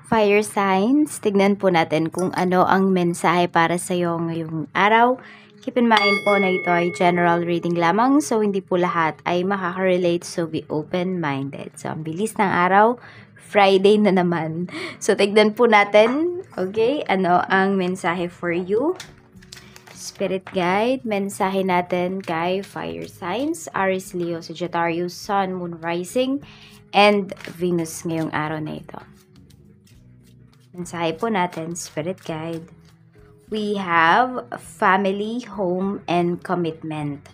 Fire signs, tignan po natin kung ano ang mensahe para sa iyo ngayong araw. Keep in mind po na ito ay general reading lamang, so hindi po lahat ay makaka-relate, so be open-minded. So, ang bilis ng araw, Friday na naman. So, tignan po natin, okay, ano ang mensahe for you. Spirit guide, mensahe natin kay fire signs, Aries, Leo, Sagittarius, Sun, Moon, Rising, and Venus ngayong araw na ito. Mensahe po natin, Spirit Guide. We have family, home, and commitment.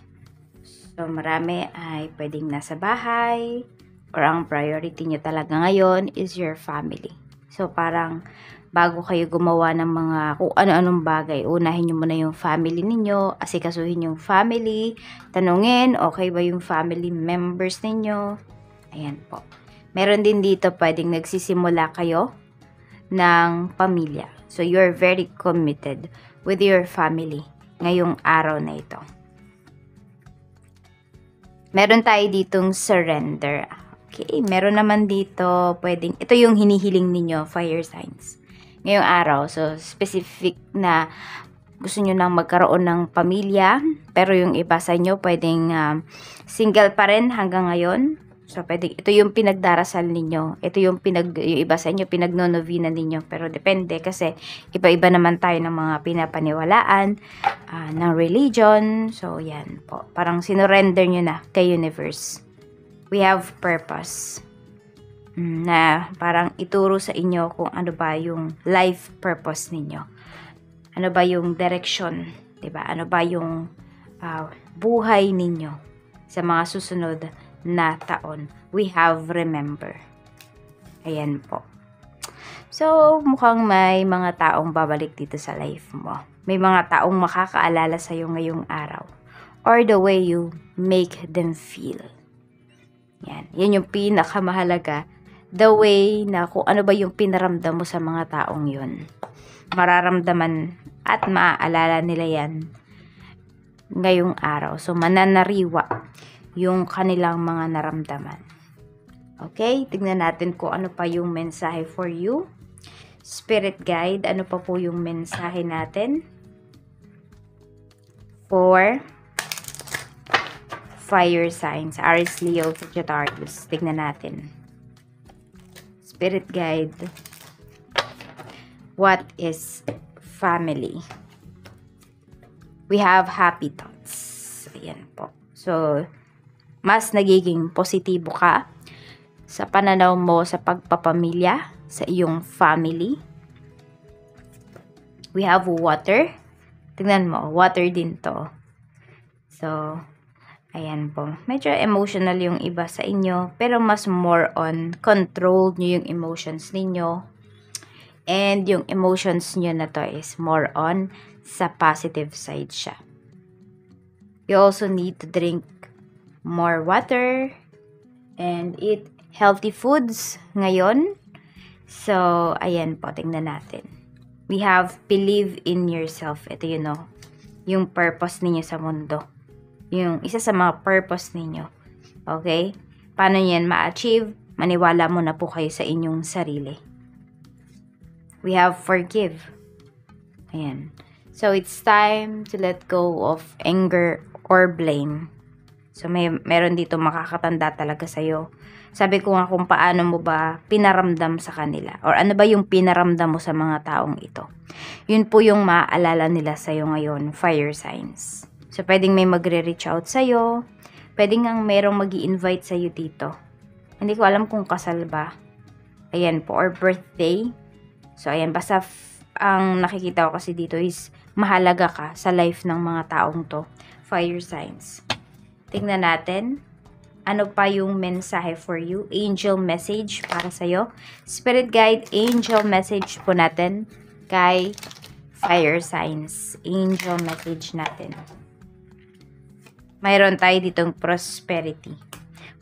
So, marami ay pwedeng nasa bahay or ang priority nyo talaga ngayon is your family. So, parang bago kayo gumawa ng mga kung ano-anong bagay, unahin nyo muna yung family ninyo, asikasuhin yung family, tanungin, okay ba yung family members ninyo? Ayan po. Meron din dito pwedeng nagsisimula kayo ng pamilya. So, you're very committed with your family ngayong araw na ito. Meron tayo ditong surrender. Okay, meron naman dito pwedeng, ito yung hinihiling ninyo, fire signs. Ngayong araw, so specific na gusto nyo nang magkaroon ng pamilya, pero yung iba sa inyo pwedeng single pa rin hanggang ngayon. So, pwede, ito yung pinagdarasal ninyo. Ito yung iba sa inyo, pinagnonovena ninyo. Pero depende kasi iba-iba naman tayo ng mga pinapaniwalaan ng religion. So, yan po. Parang sinurrender nyo na kay universe. We have purpose. Na parang ituro sa inyo kung ano ba yung life purpose ninyo. Ano ba yung direction, diba? Ano ba yung buhay ninyo sa mga susunod na taon. We have remember. Ayan po. So, mukhang may mga taong babalik dito sa life mo. May mga taong makakaalala sa iyo ngayong araw. Or the way you make them feel. Yan. Yan yung pinakamahalaga. The way na kung ano ba yung pinaramdam mo sa mga taong yun. Mararamdaman at maaalala nila yan ngayong araw. So, mananariwa yung kanilang mga naramdaman. Okay, tignan natin kung ano pa yung mensahe for you. Spirit guide, ano pa po yung mensahe natin for fire signs, Aries, Leo, Sagittarius. Tignan natin. Spirit guide, what is family? We have happy thoughts. Ayan po. So, mas nagiging positibo ka sa pananaw mo sa pagpapamilya sa iyong family. We have water. Tingnan mo, water din to. So, ayan po. Medyo emotional yung iba sa inyo, pero mas more on control nyo yung emotions ninyo. And yung emotions nyo na to is more on sa positive side siya. You also need to drink more water and eat healthy foods ngayon. So, ayan po, tingnan natin. We have believe in yourself. Ito yun, no? Yung purpose ninyo sa mundo. Yung isa sa mga purpose ninyo. Okay? Paano yan ma-achieve? Maniwala muna po kayo sa inyong sarili. We have forgive. Ayan. So, it's time to let go of anger or blame. So, meron dito makakatanda talaga sa'yo. Sabi ko nga kung paano mo ba pinaramdam sa kanila. Or ano ba yung pinaramdam mo sa mga taong ito. Yun po yung maaalala nila sa'yo ngayon, fire signs. So, pwedeng may magre-reach out sa'yo. Pwedeng nga merong mag-i-invite sa'yo dito. Hindi ko alam kung kasal ba. Ayan po, or birthday. So, ayan, basta ang nakikita ko kasi dito is mahalaga ka sa life ng mga taong to. Fire signs. Tingnan natin. Ano pa yung mensahe for you? Angel message para sa'yo. Spirit guide, angel message po natin kay fire signs. Angel message natin. Mayroon tayo ditong prosperity.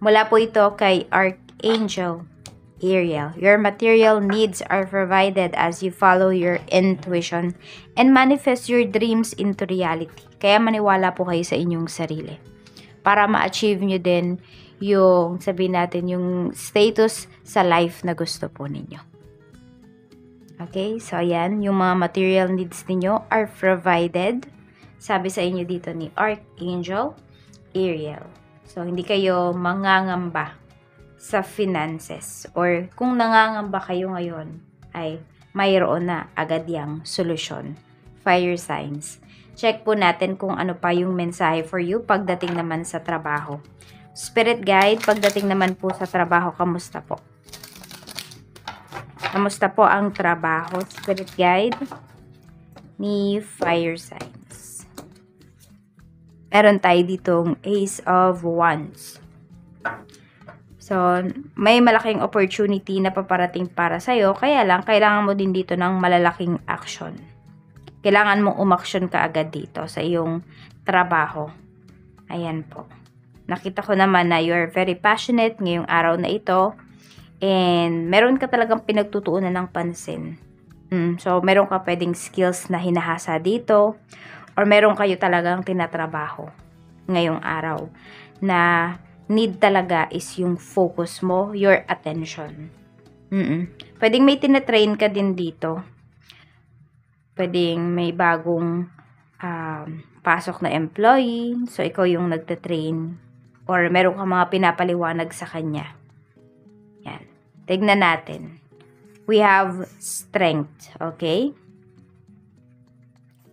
Mula po ito kay Archangel Ariel. Your material needs are provided as you follow your intuition and manifest your dreams into reality. Kaya maniwala po kayo sa inyong sarili. Para ma-achieve nyo din yung, sabihin natin, yung status sa life na gusto po ninyo. Okay, so ayan, yung mga material needs ninyo are provided. Sabi sa inyo dito ni Archangel Ariel. So, hindi kayo mangangamba sa finances. Or kung nangangamba kayo ngayon, ay mayroon na agad yang solusyon. Fire signs. Check po natin kung ano pa yung mensahe for you pagdating naman sa trabaho. Spirit guide, pagdating naman po sa trabaho, kamusta po? Kamusta po ang trabaho, Spirit Guide, ni Fire Signs? Meron tayo ditong Ace of Wands. So, may malaking opportunity na paparating para sa'yo, kaya lang, kailangan mo din dito ng malalaking action. Kailangan mong umaksyon ka agad dito sa iyong trabaho. Ayan po. Nakita ko naman na you're very passionate ngayong araw na ito. And meron ka talagang pinagtutuunan ng pansin. So, meron ka pwedeng skills na hinahasa dito. Or meron kayo talagang tinatrabaho ngayong araw. Na need talaga is yung focus mo, your attention. Pwedeng may tinatrain ka din dito. Pwedeng may bagong pasok na employee. So, ikaw yung nagtatrain. Or meron ka mga pinapaliwanag sa kanya. Yan. Tignan natin. We have strength. Okay?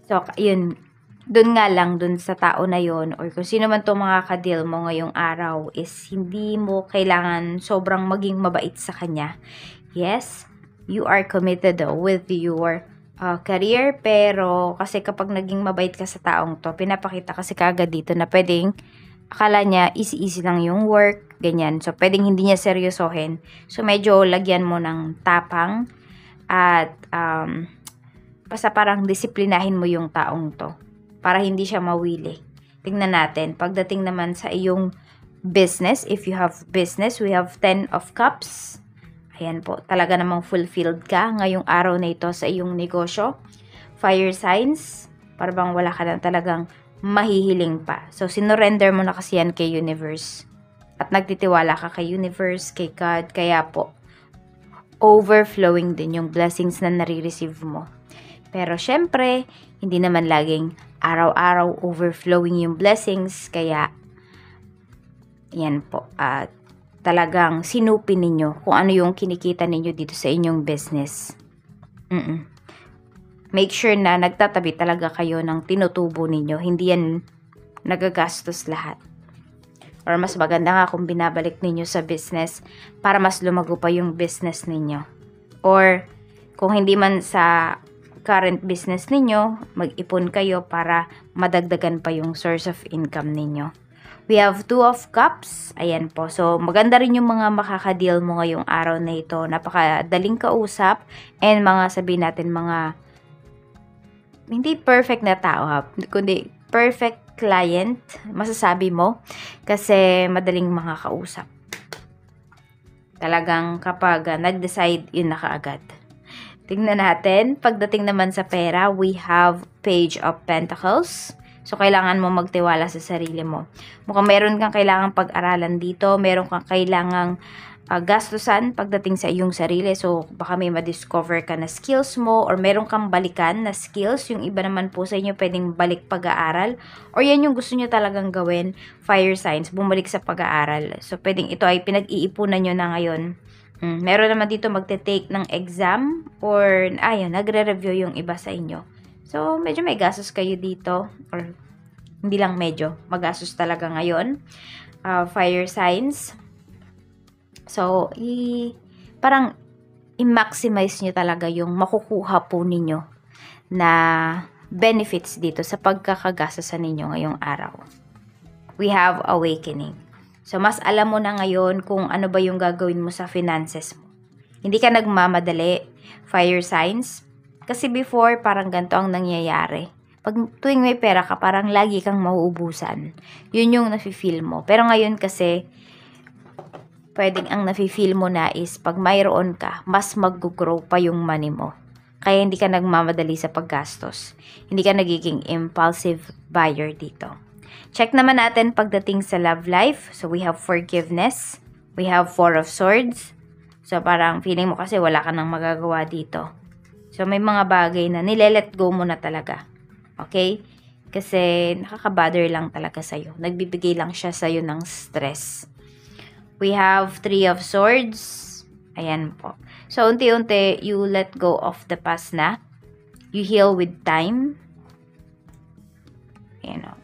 So, yun. Doon nga lang, doon sa tao na yon or kung sino man itong mga ka-deal mo ngayong araw is hindi mo kailangan sobrang maging mabait sa kanya. Yes, you are committed with your career, pero kasi kapag naging mabait ka sa taong to, pinapakita kasi kagad dito na pwedeng akala niya easy-easy lang yung work, ganyan. So, pwedeng hindi niya seryosohin. So, medyo lagyan mo ng tapang at basta parang disiplinahin mo yung taong to para hindi siya mawili. Tingnan natin. Pagdating naman sa iyong business, if you have business, we have 10 of Cups. Ayan po. Talaga namang fulfilled ka ngayong araw na ito sa iyong negosyo. Fire signs. Para bang wala ka na talagang mahihiling pa. So, sinurrender mo na kasi yan kay universe. At nagtitiwala ka kay universe, kay God. Kaya po, overflowing din yung blessings na nare-receive mo. Pero syempre, hindi naman laging araw-araw overflowing yung blessings. Kaya, yan po. At talagang sinupin ninyo kung ano yung kinikita ninyo dito sa inyong business. Make sure na nagtatabi talaga kayo ng tinutubo ninyo. Hindi yan nagagastos lahat. Or mas maganda nga kung binabalik ninyo sa business para mas lumago pa yung business ninyo. Or kung hindi man sa current business ninyo, mag-ipon kayo para madagdagan pa yung source of income ninyo. We have 2 of Cups. Ayan po. So, maganda rin yung mga makakadeal mo ngayong araw na ito. Napakadaling kausap and mga sabihin natin mga hindi perfect na tao ha, kundi perfect client, masasabi mo, kasi madaling makakausap. Talagang kapag nag-decide, yun na kaagad. Tingnan natin, pagdating naman sa pera, we have Page of Pentacles. So, kailangan mo magtiwala sa sarili mo. Mukhang meron kang kailangang pag-aralan dito, meron kang kailangang gastusan pagdating sa iyong sarili. So, baka may ma-discover ka na skills mo or meron kang balikan na skills. Yung iba naman po sa inyo pwedeng balik pag-aaral or yan yung gusto nyo talagang gawin, fire signs, bumalik sa pag-aaral. So, pwedeng ito ay pinag-iipunan nyo na ngayon. Meron naman dito magte-take ng exam or ayun, nagre-review yung iba sa inyo. So, medyo may gastos kayo dito or hindi lang medyo, magastos talaga ngayon. Fire signs. So, parang i-maximize nyo talaga yung makukuha po ninyo na benefits dito sa pagkakagastosan ninyo ngayong araw. We have awakening. So, mas alam mo na ngayon kung ano ba yung gagawin mo sa finances mo. Hindi ka nagmamadali, fire signs. Kasi before, parang ganito ang nangyayari. Pag tuwing may pera ka, parang lagi kang mauubusan. Yun yung nafe-feel mo. Pero ngayon kasi, pwedeng ang nafe-feel mo na is pag mayroon ka, mas mag-grow pa yung money mo. Kaya hindi ka nagmamadali sa paggastos. Hindi ka nagiging impulsive buyer dito. Check naman natin pagdating sa love life. So, we have forgiveness. We have 4 of Swords. So, parang feeling mo kasi wala ka nang magagawa dito. So, may mga bagay na nile-let go mo na talaga. Okay? Kasi nakaka-bother lang talaga sa'yo. Nagbibigay lang siya sa'yo ng stress. We have 3 of Swords. Ayan po. So, unti-unti, you let go of the past na. You heal with time. You know.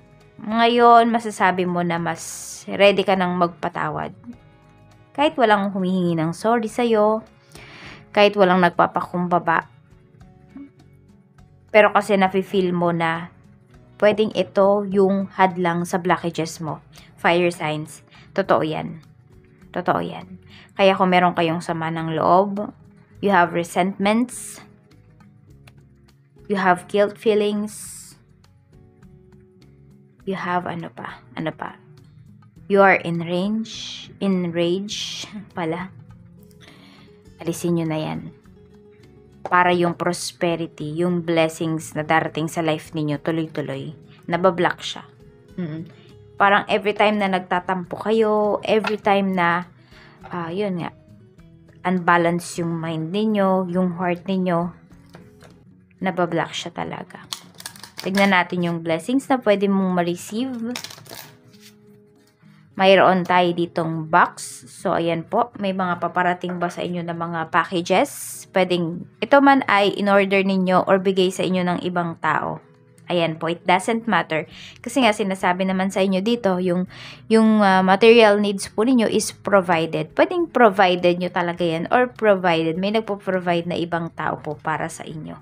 Ngayon, masasabi mo na mas ready ka nang magpatawad. Kahit walang humihingi ng sorry sa'yo. Kahit walang nagpapakumbaba. Pero kasi nafe-feel mo na pwedeng ito yung hadlang sa blockages mo. Fire signs. Totoo yan. Totoo yan. Kaya kung meron kayong sama ng loob, you have resentments, you have guilt feelings, you have ano pa, you are enraged pala. Alisin nyo na yan. Para yung prosperity, yung blessings na darating sa life ninyo, tuloy-tuloy, nabablock siya. Parang every time na nagtatampo kayo, every time na, yun nga, unbalance yung mind ninyo, yung heart ninyo, nabablock siya talaga. Tignan natin yung blessings na pwede mong ma-receive. Mayroon tayo ditong box. So, ayan po. May mga paparating ba sa inyo na mga packages? Pwedeng, ito man ay in-order ninyo or bigay sa inyo ng ibang tao. Ayan po. It doesn't matter. Kasi nga, sinasabi naman sa inyo dito, yung material needs po ninyo is provided. Pwedeng provided nyo talaga yan or provided. May nagpo-provide na ibang tao po para sa inyo.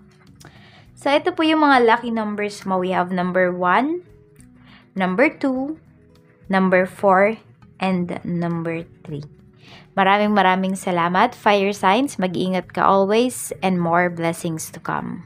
So, ito po yung mga lucky numbers mo. We have number 1, number 2, number 4, and number 3. Maraming salamat, fire signs. Mag-iingat ka always and more blessings to come.